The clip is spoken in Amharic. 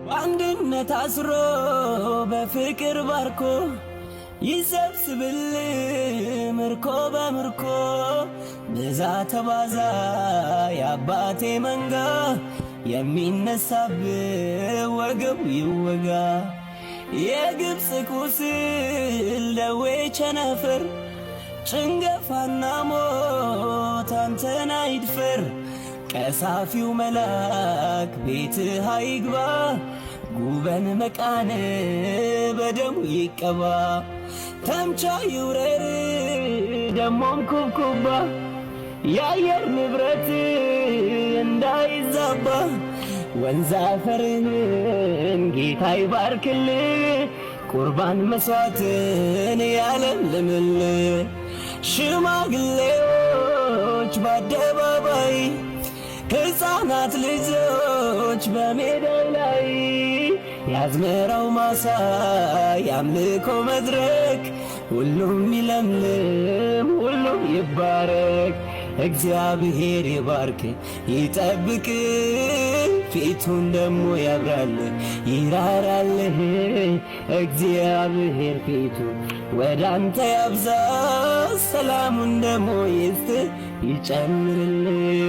በአንድነት አስሮ በፍቅር ባርኮ ይሰብስብል ምርኮ በምርኮ ብዛ ተባዛ የአባቴ መንጋ የሚነሳብ ወገቡ ይወጋ የግብፅ ቁስል ደዌ ቸነፈር ጭንገፋና ሞት አንተን አይድፈር ቀሳፊው መልአክ ቤትህ አይግባ ጉበን መቃን በደሙ ይቀባ ተምቻ ይውረር ደሞም ኩብኩባ የአየር ንብረት እንዳይዛባ ወንዝ አፈርህን ጌታ ይባርክልህ ቁርባን መስዋዕትን ያለምልምልህ ሽማግሌዎች በአደባባይ ሕፃናት ልጆች በሜዳው ላይ ያዝመራው ማሳ ያምልኮ መድረክ ሁሉም ይለምልም ሁሉም ይባረክ እግዚአብሔር ይባርክ ይጠብቅ ፊቱን ደሞ ያብራል ይራራልህ እግዚአብሔር ፊቱ ወዳንተ ያብዛ ሰላሙን ደሞ ይስጥ ይጨምርልህ